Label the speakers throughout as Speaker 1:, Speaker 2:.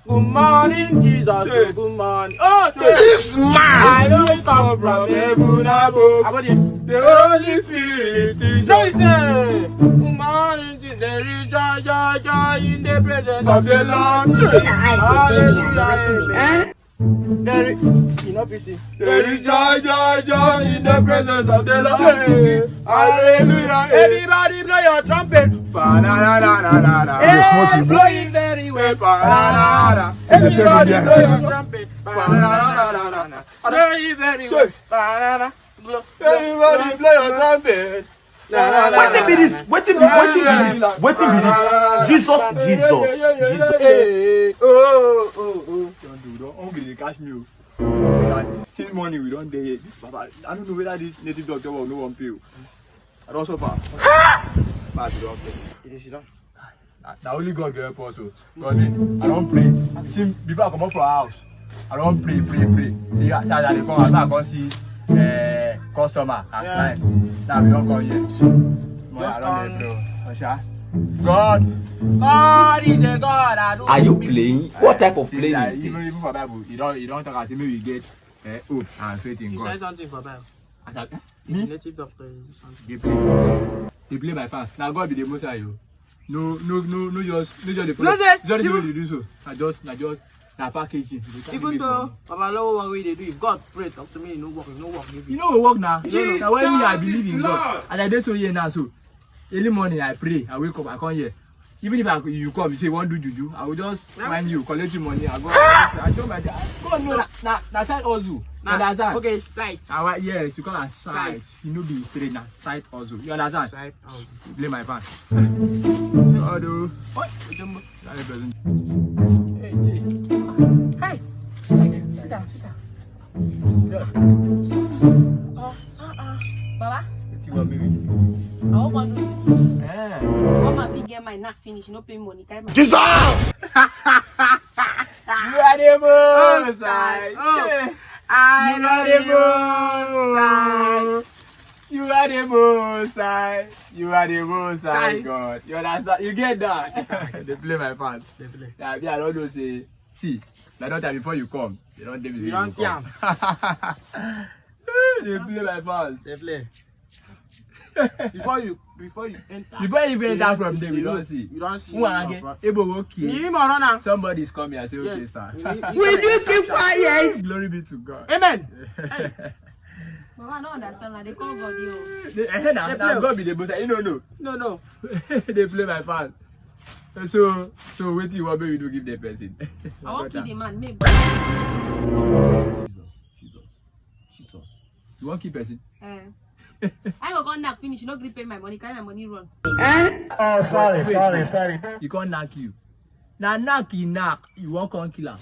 Speaker 1: Good morning, Jesus. Yeah. Good morning. Oh, this man. I know you come from heaven above. The Holy Spirit is no, say. Good morning, Jesus. There is joy, joy, joy in the presence of the Lord. Hallelujah. There is, there is joy, joy, joy in the presence of the Lord. Hallelujah. Everybody blow your trumpet. Hey, blow it very well. Everybody blow your trumpet. Blow it very well. Everybody blow your trumpet.
Speaker 2: Wetin be this? Wetin be this? Jesus.
Speaker 1: Hey, oh.
Speaker 2: Don't be catch me. Since morning we don't dey. Baba, I don't know whether this native doctor will no one pay. I don't suffer. But you don't pay. Now only God will help us. God, I don't pray. See, before I come up from our house, I don't pray. See, I come and I come see customer and client. Now we don't come here. I don't know. God is a God.
Speaker 3: Are you playing? What type of playing is this?
Speaker 2: Even for Bible, you don't talk until we get hope and faith in God.
Speaker 1: He said something for Bible.
Speaker 2: Me?
Speaker 1: Native doctor is something.
Speaker 2: They play by fans. Now God be the most high you. No, just the
Speaker 1: No,
Speaker 2: just the way they do so. Na packaging.
Speaker 1: Even though Baba Lawo what we they do, if God pray talk to me, no work.
Speaker 2: You know we work now. Now when me I believe in God, and I dey so here now so. Early morning I pray, I wake up, I come here. Even if you come, you say you want to do juju, I will just find you, collect your money, I go. I told my dad, God no, na side hustle. Understand? Okay,
Speaker 1: sight.
Speaker 2: Yes, you call it sight. You know be straight na side hustle. You understand?
Speaker 1: Sight hustle.
Speaker 2: Play my fan. Although, what?
Speaker 1: Hey, sit down.
Speaker 4: Baba,
Speaker 2: What you want me with?
Speaker 4: I want to do. Come and get my knack finish, no pay money.
Speaker 2: Jesus! You are the most high. You are the most high, God. You understand? You get that? They play my fans.
Speaker 1: They play.
Speaker 2: Yeah, I don't know say, see, my daughter before you come, they don't tell me.
Speaker 1: You don't see them.
Speaker 2: They play my fans.
Speaker 1: They play. Before you enter.
Speaker 2: Before you even enter from there, we don't see.
Speaker 1: You don't see.
Speaker 2: Who again? Okay. Somebody is coming and say, okay, sir.
Speaker 1: Will you keep quiet?
Speaker 2: Glory be to God.
Speaker 1: Amen.
Speaker 4: Mama, I don't understand. They call God you.
Speaker 2: I said that God be the boss. You don't know.
Speaker 1: No.
Speaker 2: They play my fans. So wait till you want me to give the person.
Speaker 4: I want to kill the man. Maybe.
Speaker 2: Jesus. You want to keep person?
Speaker 4: I go go knock finish. You no gree pay my money. Carry my money run.
Speaker 5: Oh, sorry.
Speaker 2: You can't knock you. Now knock. You won't come kill him.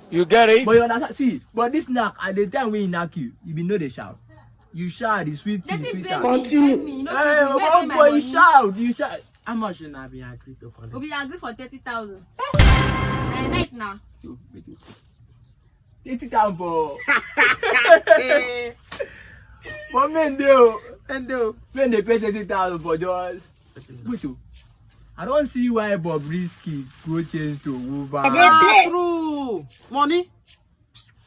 Speaker 1: You get it?
Speaker 2: But you understand? See, but this knock at the time when he knock you be know they shout. You shout, it's sweet.
Speaker 4: Continue.
Speaker 2: Boy, you shout.
Speaker 1: How much you have been agreed to collect?
Speaker 4: We be agree for 30,000. Night now.
Speaker 2: 80,000 for. But men do. Men they pay 30,000 for just. I don't see why Bobrisky go change to Uber.
Speaker 1: True. Money.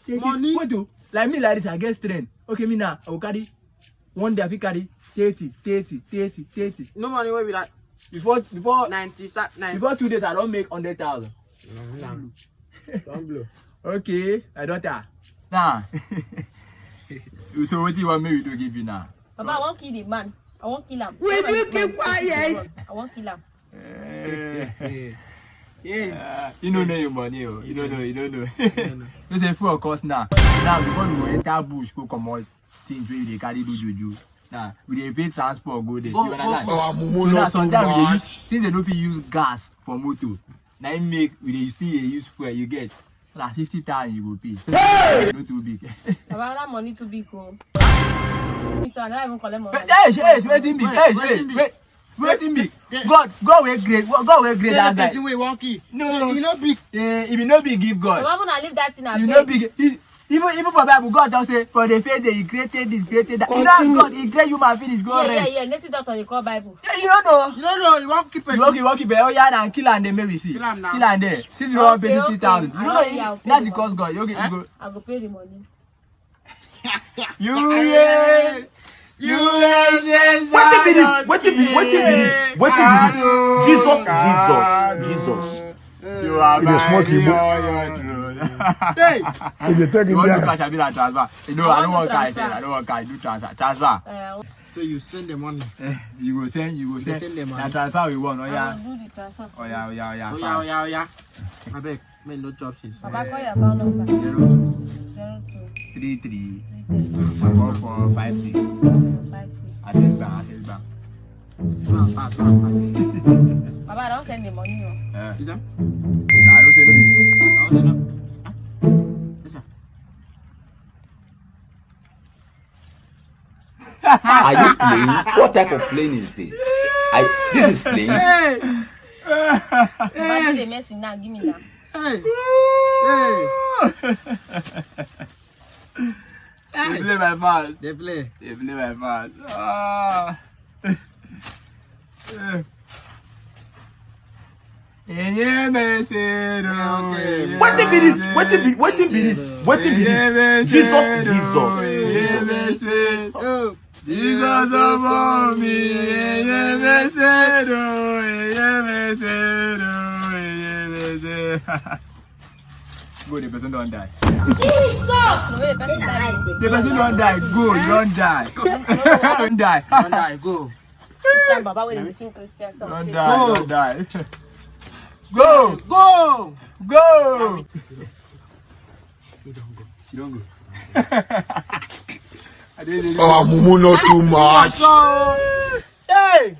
Speaker 2: What do? Like me like this, I get strength. Okay, me now, I will carry. One day I will carry 30.
Speaker 1: No money will be like
Speaker 2: Before
Speaker 1: 90.
Speaker 2: Before 2 days, I don't make 100,000.
Speaker 1: Don't blow.
Speaker 2: Okay, my daughter. Nah. So what do you want me to give you now?
Speaker 4: Baba, I won't kill the man. I won't kill him.
Speaker 5: Will you keep quiet?
Speaker 4: I won't kill him.
Speaker 2: You don't know your money. You don't know. You say full of course now. Now before we enter bush, go come out things where they carry do juju. Nah, we dey pay transport go there. You understand? So now sometimes we dey use, since they don't fit use gas for motor, now it make we dey still use fuel. You get like 50,000 you go pay. Hey! Not too big.
Speaker 4: Baba, that money too big, oh. So I don't even collect money.
Speaker 2: Hey, waiting big. Waiting big. God will great. God will great that guy.
Speaker 1: We won't keep.
Speaker 2: No,
Speaker 1: you know big.
Speaker 2: If you no big, give God.
Speaker 4: Baba, I'm gonna leave that in a
Speaker 2: you know big. Even for Bible, God just say for the faith that He created this, created that. You know God, He created human finish. Go rest.
Speaker 4: Yeah. Native doctor they call Bible.
Speaker 2: Yeah, you don't know.
Speaker 1: You don't know. You won't keep it.
Speaker 2: You won't keep it. Oh yeah, now kill and then maybe see.
Speaker 1: Kill am now.
Speaker 2: Kill and then. Since you want to pay 50,000, you
Speaker 4: I
Speaker 2: know
Speaker 4: know, yeah, I'll pay
Speaker 2: that's
Speaker 4: the
Speaker 2: the cost God. You
Speaker 4: I
Speaker 2: go.
Speaker 4: go pay the money.
Speaker 2: You yeah.
Speaker 3: What be this? Jesus.
Speaker 2: You are
Speaker 5: He dey smoke Igbo.
Speaker 1: Hey.
Speaker 5: He dey take
Speaker 2: You
Speaker 5: him
Speaker 2: want to
Speaker 5: there.
Speaker 2: cash a bill and transfer? No, I don't want cash. I don't want cash. Do transfer.
Speaker 1: So you send the money.
Speaker 2: You go send.
Speaker 1: Send them money.
Speaker 2: Na transfer we want. Oh
Speaker 4: I
Speaker 2: yeah.
Speaker 4: will do the transfer.
Speaker 2: Oh yeah.
Speaker 1: Oh yeah. I beg. Make no job since.
Speaker 4: Baba call your account number. 02
Speaker 2: 33
Speaker 4: 33
Speaker 2: 4456.
Speaker 4: 56.
Speaker 2: Access bank.
Speaker 1: Pass.
Speaker 4: Baba, I don't send the money. No.
Speaker 1: Is that?
Speaker 2: I don't say no.
Speaker 1: I was in. Yes, sir.
Speaker 3: Are you playing? What type of playing is this? This is playing.
Speaker 4: Baba, they messy now. Give me that.
Speaker 1: Hey.
Speaker 2: They play my fast.
Speaker 1: They play.
Speaker 2: They play my fast. Ah.
Speaker 3: What be this? Jesus.
Speaker 2: Jesus above me, Go, the person don't die.
Speaker 4: No way, person die.
Speaker 2: The person don't die. Go, you don't die. Don't die.
Speaker 1: Don't die. Go.
Speaker 4: This time, Baba, when they sing Christian song,
Speaker 2: Don't
Speaker 4: say,
Speaker 2: die. Don't die. Go.
Speaker 1: Go.
Speaker 2: Go. She don't go.
Speaker 5: Oh, Mumu, not too much.
Speaker 1: Hey.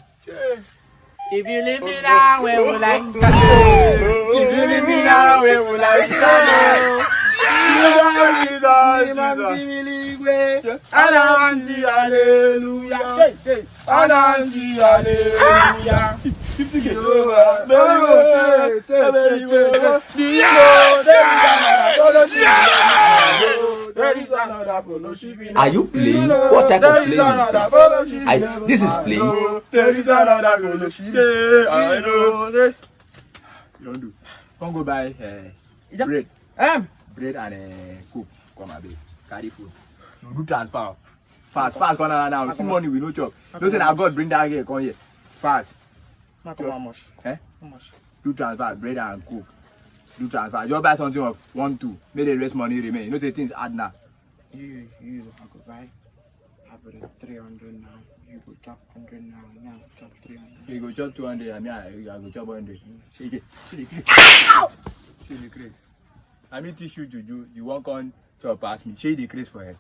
Speaker 1: If you leave me now, where will I go?
Speaker 2: If you leave me now, where will I go? Jesus.
Speaker 1: Anansi, hallelujah. Anansi, hallelujah.
Speaker 3: Are you playing? What type of playing is this? This is playing.
Speaker 2: There is another fellowship. I know. You don't do. Come go buy bread. Bread and cook. Come a bit. Carry food. You do transfer. Fast. Come now. See money we no chop. Don't say that God bring that here. Come here. Fast.
Speaker 1: Not how much?
Speaker 2: How
Speaker 1: much?
Speaker 2: Do transfer. Bread and cook. Do transfer. You buy something of 1, 2. Make the rest money remain. You know the things add now.
Speaker 1: You I could buy. I put it 300 now. You go chop 100 now. Now chop 300.
Speaker 2: You go chop 200 and me I go chop 100. Shake it. Shake the crate. I mean tissue juju. You won't come chop past me. Shake the crate for her.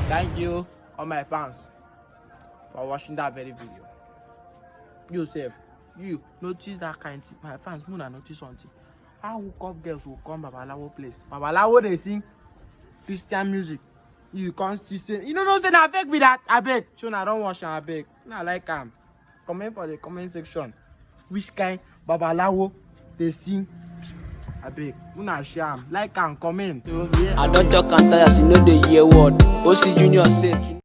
Speaker 1: Thank you, all my fans, for watching that very video. You sef, you notice that kind thing. My fans, Muna notice something. How hookup girls will come Babalawo place. Babalawo they sing Christian music. You can't still say, you know say na fake with that. I beg. Chuna, I don't watch I beg. Nah, like comment for the comment section. Which kind Babalawo they sing? I beg. Una share like and comment.
Speaker 6: I don't talk and tire, she know the year word. OC Junior say.